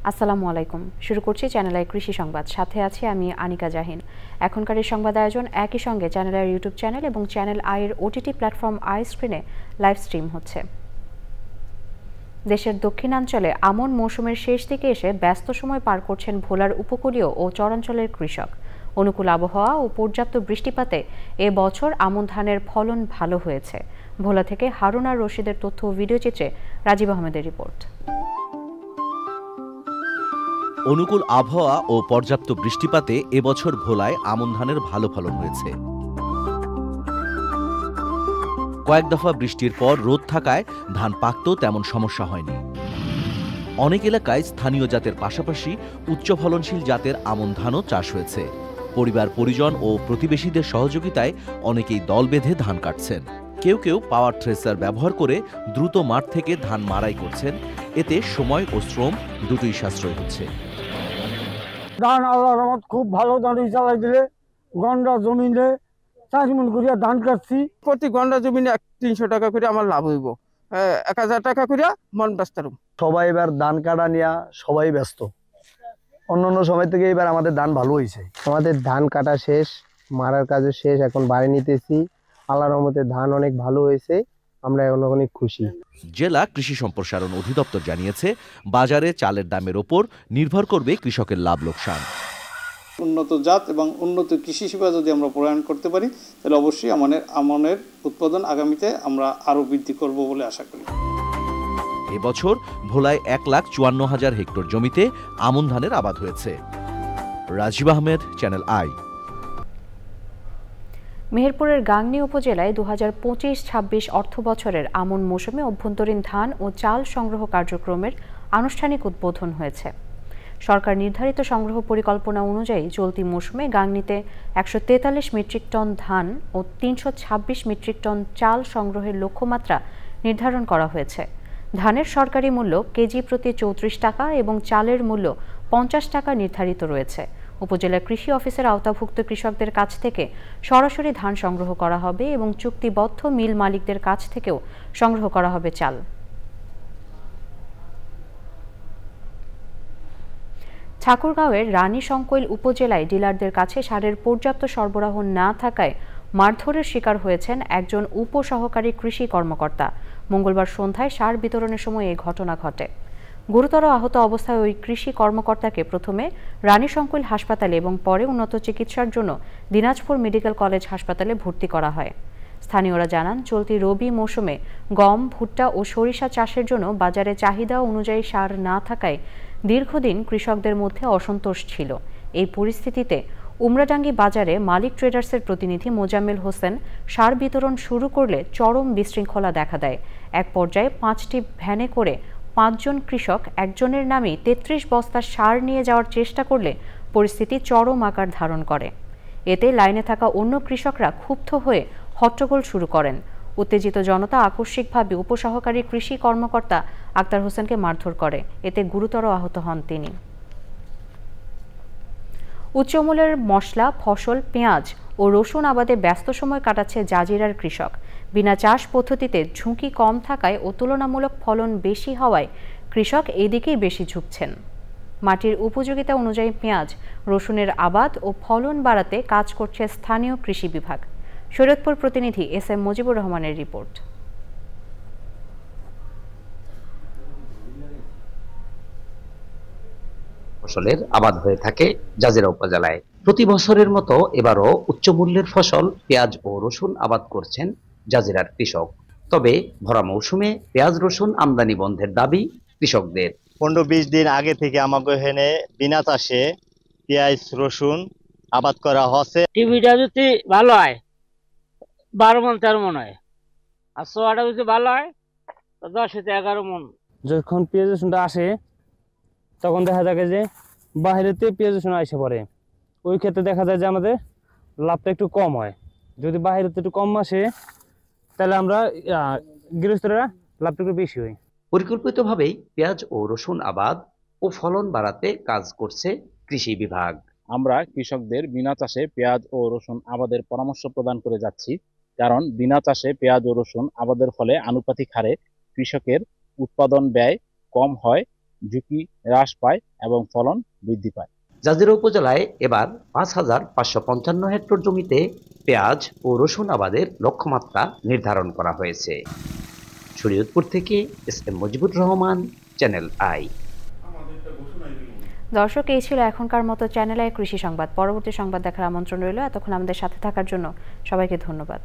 আসসালামু আলাইকুম। শুরু করছি চ্যানেল আই কৃষি সংবাদ। সাথে আছি আমি আনিকা জাহিন। এখনকার এই সংবাদ আয়োজন একই সঙ্গে চ্যানেল আইয়ের ইউটিউব চ্যানেল এবং চ্যানেল আইয়ের ওটিটি প্ল্যাটফর্ম আই স্ক্রিনে লাইভ স্ট্রিম হচ্ছে। দেশের দক্ষিণাঞ্চলে আমন মৌসুমের শেষ দিকে এসে ব্যস্ত সময় পার করছেন ভোলার উপকূলীয় ও চরাঞ্চলের কৃষক। অনুকূল আবহাওয়া ও পর্যাপ্ত বৃষ্টিপাতে এ বছর আমন ধানের ফলন ভালো হয়েছে। ভোলা থেকে হারুন আর রশিদের তথ্য ও ভিডিও চিত্রে রাজীব আহমেদের রিপোর্ট। অনুকূল আবহাওয়া ও পর্যাপ্ত বৃষ্টিপাতে এবছর ভোলায় আমন ধানের ভালো ফলন হয়েছে। কয়েক দফা বৃষ্টির পর রোদ থাকায় ধান পাকতেও তেমন সমস্যা হয়নি। অনেক এলাকায় স্থানীয় জাতের পাশাপাশি উচ্চ ফলনশীল জাতের আমন ধানও চাষ হয়েছে। পরিবার পরিজন ও প্রতিবেশীদের সহযোগিতায় অনেকেই দল বেঁধে ধান কাটছেন। কেউ কেউ পাওয়ার থ্রেসার ব্যবহার করে দ্রুত মাঠ থেকে ধান মাড়াই করছেন। এতে সময় ও শ্রম দুটোই সাশ্রয় হচ্ছে। ধান আল্লাহর রহমত খুব ভালো দাঁড়ি চালাই দিলে গন্ডা জমিনে 4 মণ করিয়া ধান কাটছি। প্রতি গন্ডা জমিনে 300 টাকা করে আমার লাভ হইব, 1000 টাকা করে মন ব্যস্ত। সবাই এবার ধান কাটা নিয়ে সবাই ব্যস্ত। অন্যান্য সময় থেকে এবার আমাদের ধান ভালো হয়েছে। আমাদের ধান কাটা শেষ, মারার কাজও শেষ, এখন বাড়ি নিতেছি। আল্লাহর রহমতে ধান অনেক ভালো হয়েছে, আমরা এখন অনেক খুশি। জেলা কৃষি সম্প্রসারণ অধিদপ্তর জানিয়েছে, বাজারে চালের দামের ওপর নির্ভর করবে কৃষকের লাভ লোকসান। উন্নত জাত এবং উন্নত কৃষি সেবা যদি আমরা প্রদান করতে পারি তাহলে অবশ্যই আমনের উৎপাদন আগামীতে আমরা আরও বৃদ্ধি করব বলে আশা করি। এবছর ভোলায় 1,54,000 হেক্টর জমিতে আমন ধানের আবাদ হয়েছে। Rajib Ahmed, channel I. মেহেরপুরের গাংনী উপজেলায় 2025-26 অর্থ বছরের আমন মৌসুমে অভ্যন্তরীণ ধান ও চাল সংগ্রহ কার্যক্রমের আনুষ্ঠানিক উদ্বোধন হয়েছে। সরকার নির্ধারিত সংগ্রহ পরিকল্পনা অনুযায়ী চলতি মৌসুমে গাংনীতে 143 মেট্রিক টন ধান ও 326 মেট্রিক টন চাল সংগ্রহের লক্ষ্যমাত্রা নির্ধারণ করা হয়েছে। ধানের সরকারি মূল্য কেজি প্রতি 34 টাকা এবং চালের মূল্য 50 টাকা নির্ধারিত রয়েছে। উপজেলা কৃষি অফিসের আওতাভুক্ত কৃষকদের কাছ থেকে সরাসরি ধান সংগ্রহ করা হবে এবং চুক্তিবদ্ধ মিল মালিকদের কাছ থেকেও সংগ্রহ করা হবে চাল। ঠাকুরগাঁওয়ের রানী সংকৈল উপজেলায় ডিলারদের কাছে সারের পর্যাপ্ত সরবরাহ না থাকায় মারধরের শিকার হয়েছেন একজন উপসহকারী কৃষি কর্মকর্তা। মঙ্গলবার সন্ধ্যায় সার বিতরণের সময় এই ঘটনা ঘটে। গুরুতর আহত অবস্থায় ওই কৃষি কর্মকর্তাকে প্রথমে রানী সংকৈল হাসপাতালে এবং পরে উন্নত চিকিৎসার জন্য দিনাজপুর মেডিকেল কলেজ হাসপাতালে ভর্তি করা হয়। স্থানীয়রা জানান, চলতি রবি মৌসুমে গম, ভুট্টা ও সরিষা চাষের জন্য বাজারে চাহিদা অনুযায়ী সার না থাকায় দীর্ঘদিন কৃষকদের মধ্যে অসন্তোষ ছিল। এই পরিস্থিতিতে উমরাডাঙ্গি বাজারে মালিক ট্রেডার্সের প্রতিনিধি মোজাম্মেল হোসেন সার বিতরণ শুরু করলে চরম বিশৃঙ্খলা দেখা দেয়। এক পর্যায়ে 5টি ভ্যানে করে 5 জন কৃষক একজনের নামেই 33 বস্তা সার নিয়ে যাওয়ার চেষ্টা করলে পরিস্থিতি চরম আকার ধারণ করে। এতে লাইনে থাকা অন্য কৃষকরা ক্ষুব্ধ হয়ে হট্টগোল শুরু করেন। উত্তেজিত জনতা আকস্মিকভাবে উপসহকারী কৃষি কর্মকর্তা আক্তার হোসেনকে মারধর করে। এতে গুরুতর আহত হন তিনি। উচ্চমূল্যের মশলা, ফসল, পেঁয়াজ ও রসুন আবাদে ব্যস্ত সময় কাটাচ্ছে জাজিরার কৃষক। বিনা চাষ পদ্ধতিতে ঝুঁকি কম থাকায় ও তুলনামূলক ফলন বেশি হওয়ায় কৃষক এদিকেই বেশি ঝুঁকছেন। মাটির উপযোগিতা অনুযায়ী পেঁয়াজ, রসুনের আবাদ ও ফলন বাড়াতে কাজ করছে স্থানীয় কৃষি বিভাগ। শরীয়তপুর প্রতিনিধি এস.এম. মুজিবুর রহমানের রিপোর্ট। ফসলের আবাদ হয়ে থাকে জাজিরা উপজেলায়। প্রতি বছরের মতো এবারও উচ্চমূল্যের ফসল পেঁয়াজ ও রসুন আবাদ করছেন জাজিরার কৃষক। তবে ভরা মৌসুমে পেঁয়াজ রসুন আমদানি বন্ধের দাবি কৃষকদের। 15-20 দিন আগে থেকে আমাকে এখানে বিনা চাষে পেঁয়াজ রসুন আবাদ করা হচ্ছে। টিভিটা যদি ভালো হয় 12 মণ 13 মণ হয়, আর সোয়াটা যদি ভালো হয় 10 থেকে 11 মণ। যখন পেঁয়াজ রসুনটা আসে তখন দেখা যায় যে বাইরেতে পেঁয়াজ রসুন আসে পড়ে, ওই ক্ষেত্রে দেখা যায় যে আমাদের লাভটা একটু কম হয়। যদি বাইরেতে একটু কম আসে তাহলে আমরা গৃহস্থরা লাভটা একটু বেশি হয়। পরিকল্পিতভাবেই পেঁয়াজ ও রসুন আবাদ ও ফলন বাড়াতে কাজ করছে কৃষি বিভাগ। আমরা কৃষকদের বিনা চাষে পেঁয়াজ ও রসুন আবাদের পরামর্শ প্রদান করে যাচ্ছি, কারণ বিনা চাষে পেঁয়াজ ও রসুন আবাদের ফলে আনুপাতিক হারে কৃষকের উৎপাদন ব্যয় কম হয় ঝুঁকি হ্রাস পায় এবং ফলন বৃদ্ধি পায়। জাজিরা উপজেলায় এবার ৫,৫৫৫ হেক্টর জমিতে পেঁয়াজ ও রসুন আবাদের লক্ষ্যমাত্রা নির্ধারণ করা হয়েছে। শরীয়তপুর থেকে SM. Mujibur Rahman, channel I. দর্শক, এই ছিল এখনকার মতো চ্যানেল আই কৃষি সংবাদ। পরবর্তী সংবাদ দেখার আমন্ত্রণ রইল। এতক্ষণ আমাদের সাথে থাকার জন্য সবাইকে ধন্যবাদ।